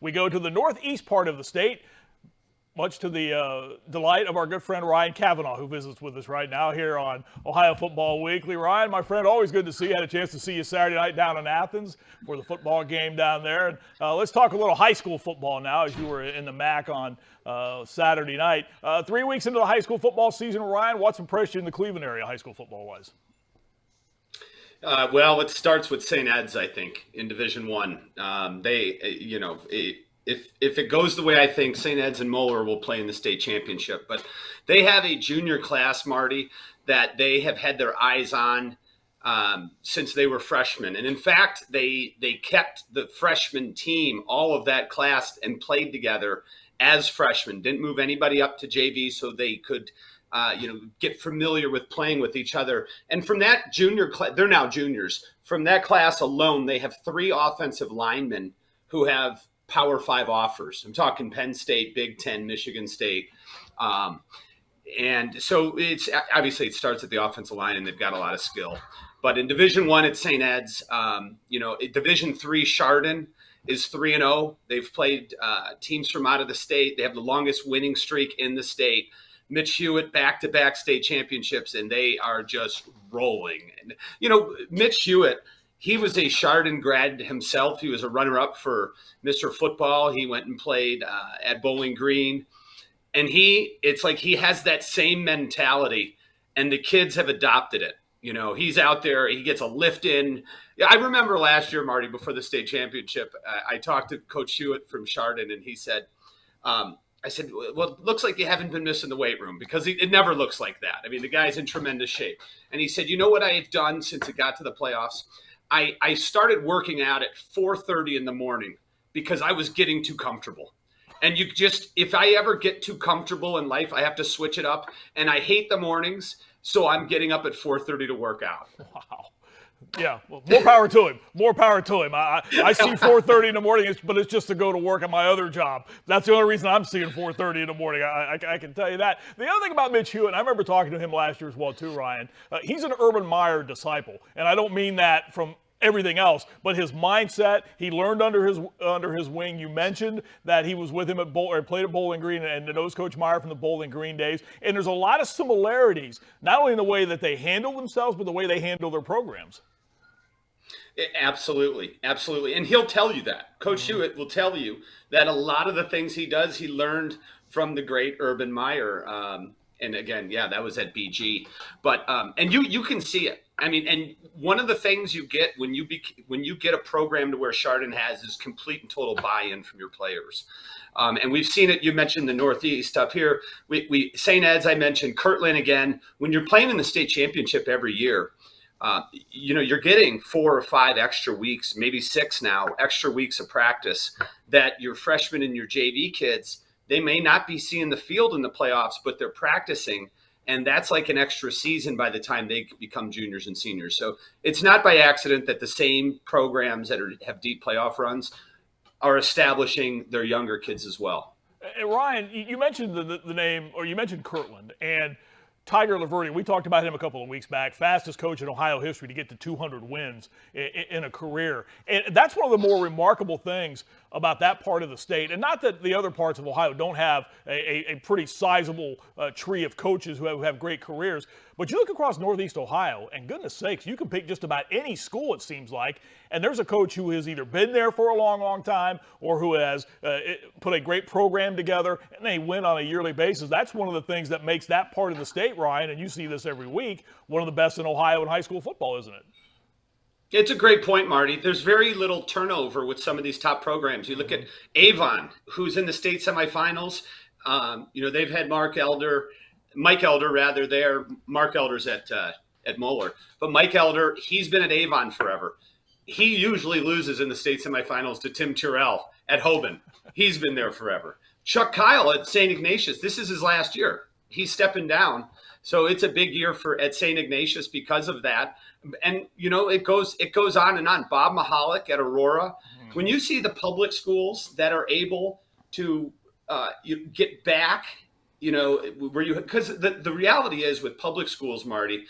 We go to the northeast part of the state, much to the delight of our good friend Ryan Cavanugh, who visits with us right now here on Ohio Football Weekly. Ryan, my friend, always good to see you. Had a chance to see you Saturday night down in Athens for the football game down there. And let's talk a little high school football now, as you were in the MAC on Saturday night. 3 weeks into the high school football season, Ryan, what's impressed you in the Cleveland area high school football-wise? Well, it starts with St. Ed's, I think, in Division I. If it goes the way I think, St. Ed's and Moeller will play in the state championship. But they have a junior class, Marty, that they have had their eyes on since they were freshmen. And in fact, they kept the freshman team, all of that class, and played together as freshmen. Didn't move anybody up to JV so they could get familiar with playing with each other. And from that junior class, they're now juniors. From that class alone, they have 3 offensive linemen who have Power 5 offers. I'm talking Penn State, Big Ten, Michigan State. And so it's obviously it starts at the offensive line, and they've got a lot of skill. But in Division I, it's St. Ed's. Division III, Chardon is 3-0. They've played teams from out of the state. They have the longest winning streak in the state. Mitch Hewitt, back-to-back state championships, and they are just rolling. And, Mitch Hewitt, he was a Chardon grad himself. He was a runner-up for Mr. Football. He went and played at Bowling Green. And it's like he has that same mentality, and the kids have adopted it. He's out there. He gets a lift in. I remember last year, Marty, before the state championship, I talked to Coach Hewitt from Chardon, and he said, I said, well, it looks like you haven't been missing the weight room, because it never looks like that. I mean, the guy's in tremendous shape. And he said, you know what I've done since it got to the playoffs? I started working out at 4:30 in the morning because I was getting too comfortable. And if I ever get too comfortable in life, I have to switch it up. And I hate the mornings, so I'm getting up at 4:30 to work out. Wow. Yeah, well, more power to him. More power to him. I see 4:30 in the morning, but it's just to go to work at my other job. That's the only reason I'm seeing 4:30 in the morning. I can tell you that. The other thing about Mitch Hewitt, and I remember talking to him last year as well too, Ryan, he's an Urban Meyer disciple. And I don't mean that from everything else, but his mindset, he learned under his wing. You mentioned that he was with him played at Bowling Green and knows Coach Meyer from the Bowling Green days. And there's a lot of similarities, not only in the way that they handle themselves, but the way they handle their programs. Absolutely. Absolutely. And he'll tell you that. Coach Hewitt will tell you that a lot of the things he does, he learned from the great Urban Meyer. And again, yeah, that was at BG. But and you can see it. I mean, and one of the things you get when you get a program to where Chardon has is complete and total buy-in from your players. And we've seen it. You mentioned the Northeast up here. We St. Ed's, I mentioned Kirtland again. When you're playing in the state championship every year, you're getting 4 or 5 extra weeks, maybe 6 now, extra weeks of practice that your freshmen and your JV kids, they may not be seeing the field in the playoffs, but they're practicing. And that's like an extra season by the time they become juniors and seniors. So it's not by accident that the same programs that have deep playoff runs are establishing their younger kids as well. And Ryan, you mentioned the name, or you mentioned Kirtland, and Tiger Laverty, we talked about him a couple of weeks back, fastest coach in Ohio history to get to 200 wins in a career. And that's one of the more remarkable things about that part of the state. And not that the other parts of Ohio don't have a pretty sizable tree of coaches who have great careers. But you look across Northeast Ohio, and goodness sakes, you can pick just about any school, it seems like, and there's a coach who has either been there for a long, long time or who has put a great program together, and they win on a yearly basis. That's one of the things that makes that part of the state, Ryan, and you see this every week, one of the best in Ohio in high school football, isn't it? It's a great point, Marty. There's very little turnover with some of these top programs. You look at Avon, who's in the state semifinals. They've had Mike Elder there. Mark Elder's at Moeller. But Mike Elder, he's been at Avon forever. He usually loses in the state semifinals to Tim Tyrrell at Hoban. He's been there forever. Chuck Kyle at St. Ignatius, this is his last year. He's stepping down. So it's a big year at St. Ignatius because of that. And, it goes on and on. Bob Mahalik at Aurora. When you see the public schools that are able to get back, because the reality is with public schools, Marty,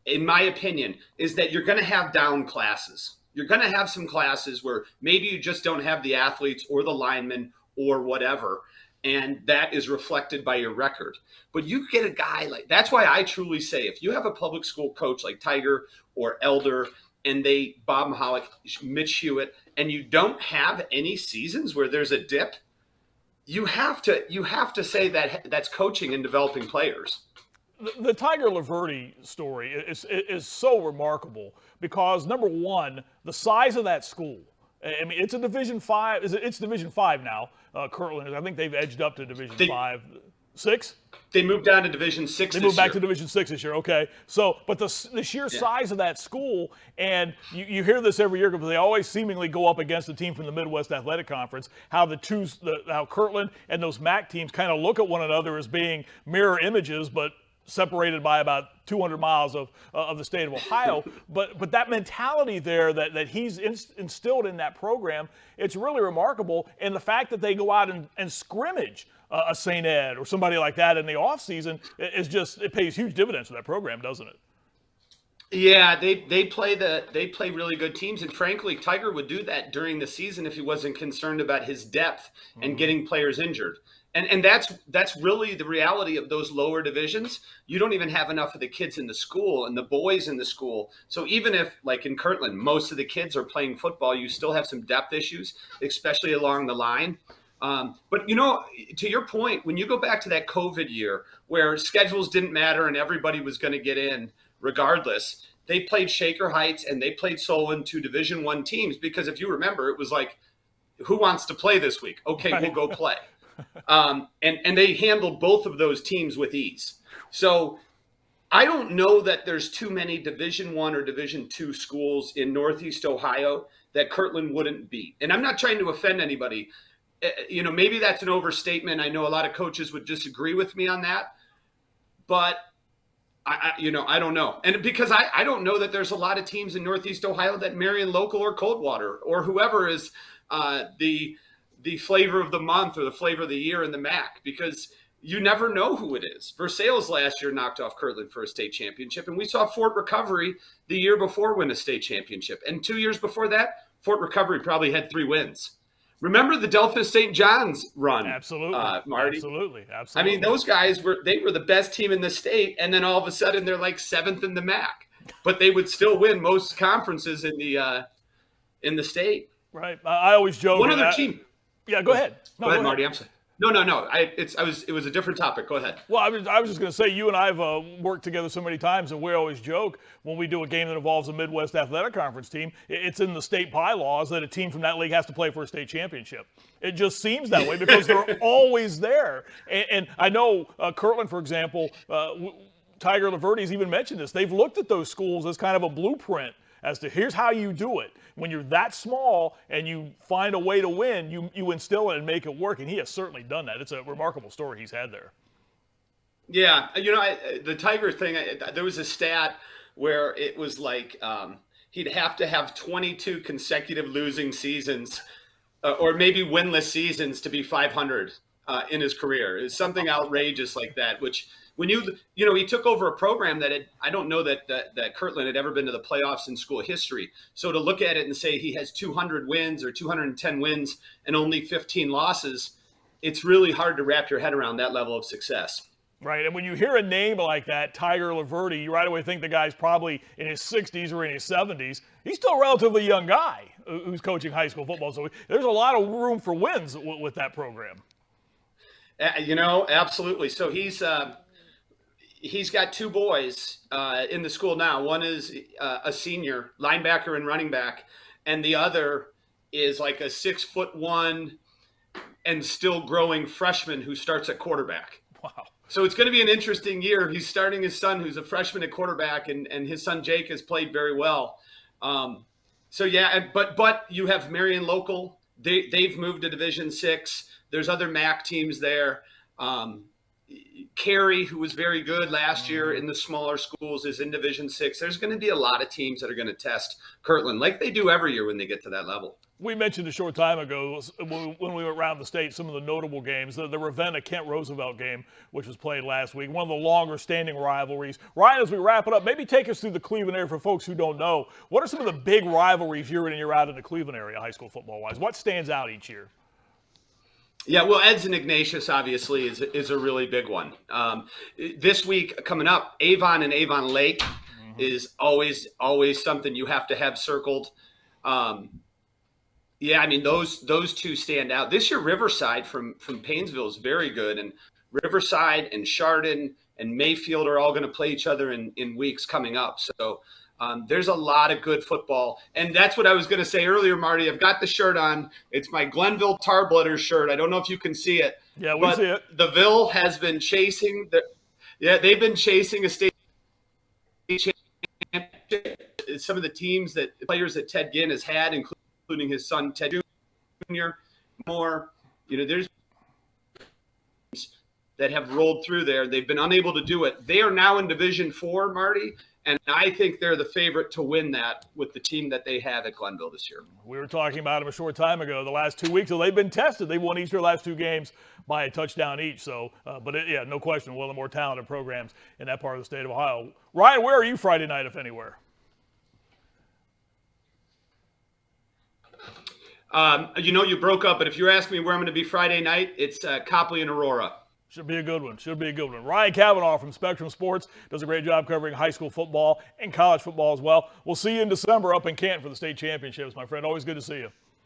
in my opinion, is that you're going to have down classes. You're going to have some classes where maybe you just don't have the athletes or the linemen or whatever, and that is reflected by your record. But you get a guy like, that's why I truly say, if you have a public school coach like Tiger or Elder, and Bob Mahalik, Mitch Hewitt, and you don't have any seasons where there's a dip, you have to say that that's coaching and developing players. The Tiger Laverty story is so remarkable because, number one, the size of that school. I mean, it's a Division 5. It's Division 5 now. Kirtland, I think they've edged up to Division 5. 6? They moved down to Division 6 They this moved back year. to Division 6 this year, okay. So, but the sheer size of that school, and you hear this every year because they always seemingly go up against a team from the Midwest Athletic Conference, how how Kirtland and those MAC teams kind of look at one another as being mirror images, but separated by about 200 miles of the state of Ohio. but that mentality there that he's instilled in that program, it's really remarkable. And the fact that they go out and scrimmage a St. Ed or somebody like that in the offseason is just, it pays huge dividends for that program, doesn't it? Yeah, they play really good teams, and frankly, Tiger would do that during the season if he wasn't concerned about his depth and getting players injured. And that's really the reality of those lower divisions. You don't even have enough of the kids in the school and the boys in the school. So even if, like in Kirtland, most of the kids are playing football, you still have some depth issues, especially along the line. But, to your point, when you go back to that COVID year where schedules didn't matter and everybody was going to get in regardless, they played Shaker Heights and they played Solon, two Division I teams, because if you remember, it was like, who wants to play this week? Okay, right. We'll go play. And they handled both of those teams with ease. So I don't know that there's too many Division I or Division II schools in Northeast Ohio that Kirtland wouldn't beat. And I'm not trying to offend anybody. Maybe that's an overstatement. I know a lot of coaches would disagree with me on that, but I don't know. And because I don't know that there's a lot of teams in Northeast Ohio that Marion Local or Coldwater or whoever is the flavor of the month or the flavor of the year in the MAC, because you never know who it is. Versailles last year knocked off Kirtland for a state championship, and we saw Fort Recovery the year before win a state championship. And 2 years before that, Fort Recovery probably had 3 wins. Remember the Delphus St. John's run? Absolutely, Marty. Absolutely. I mean, those guys were the best team in the state, and then all of a sudden they're like 7th in the MAC, but they would still win most conferences in the state. Right. I always joke. One other team. Yeah, go ahead. Go ahead, Marty. I'm sorry. No. It was a different topic. Go ahead. Well, I was just going to say, you and I have worked together so many times, and we always joke when we do a game that involves a Midwest Athletic Conference team, it's in the state bylaws that a team from that league has to play for a state championship. It just seems that way because they're always there. And I know Kirtland, for example, Tiger Laverty's even mentioned this. They've looked at those schools as kind of a blueprint as to here's how you do it. When you're that small and you find a way to win, you instill it and make it work. And he has certainly done that. It's a remarkable story he's had there. Yeah. The Tiger thing, there was a stat where it was like he'd have to have 22 consecutive losing seasons or maybe winless seasons to be 500 in his career. It's something outrageous like that, which when he took over a program that I don't know that Kirtland had ever been to the playoffs in school history. So to look at it and say he has 200 wins or 210 wins and only 15 losses, it's really hard to wrap your head around that level of success. Right, and when you hear a name like that, Tiger Laverty, you right away think the guy's probably in his 60s or in his 70s. He's still a relatively young guy who's coaching high school football, so there's a lot of room for wins with that program. Absolutely. So he's got 2 boys in the school now. One is a senior linebacker and running back, and the other is like a 6'1" and still growing freshman who starts at quarterback. Wow. So it's going to be an interesting year. He's starting his son, who's a freshman at quarterback, and his son Jake has played very well. But you have Marion Local. They've moved to Division 6. There's other MAC teams there. Cary, who was very good last year in the smaller schools, is in Division 6. There's going to be a lot of teams that are going to test Kirtland like they do every year when they get to that level. We mentioned a short time ago when we were around the state some of the notable games. The Ravenna-Kent Roosevelt game, which was played last week, one of the longer-standing rivalries. Ryan, as we wrap it up, maybe take us through the Cleveland area for folks who don't know. What are some of the big rivalries year in and year out in the Cleveland area, high school football-wise? What stands out each year? Yeah, well, Eds and Ignatius obviously is a really big one. This week coming up, Avon and Avon Lake is always something you have to have circled. Yeah, I mean those two stand out. This year, Riverside from Painesville is very good, and Riverside and Chardon and Mayfield are all going to play each other in weeks coming up. So there's a lot of good football, and that's what I was going to say earlier, Marty. I've got the shirt on. It's my Glenville Tarblooders shirt. I don't know if you can see it. Yeah, we see it. The Ville has been chasing they've been chasing a state championship. Some of the players that Ted Ginn has had, including his son Ted Jr. More, there's that have rolled through there. They've been unable to do it. They are now in Division 4, Marty, and I think they're the favorite to win that with the team that they have at Glenville this year. We were talking about them a short time ago. The last 2 weeks, so they've been tested. They've won each of their last 2 games by a touchdown each. So, no question, one of the more talented programs in that part of the state of Ohio. Ryan, where are you Friday night, if anywhere? You broke up, but if you're asking me where I'm going to be Friday night, it's Copley and Aurora. Should be a good one. Ryan Cavanugh from Spectrum Sports does a great job covering high school football and college football as well. We'll see you in December up in Canton for the state championships, my friend. Always good to see you.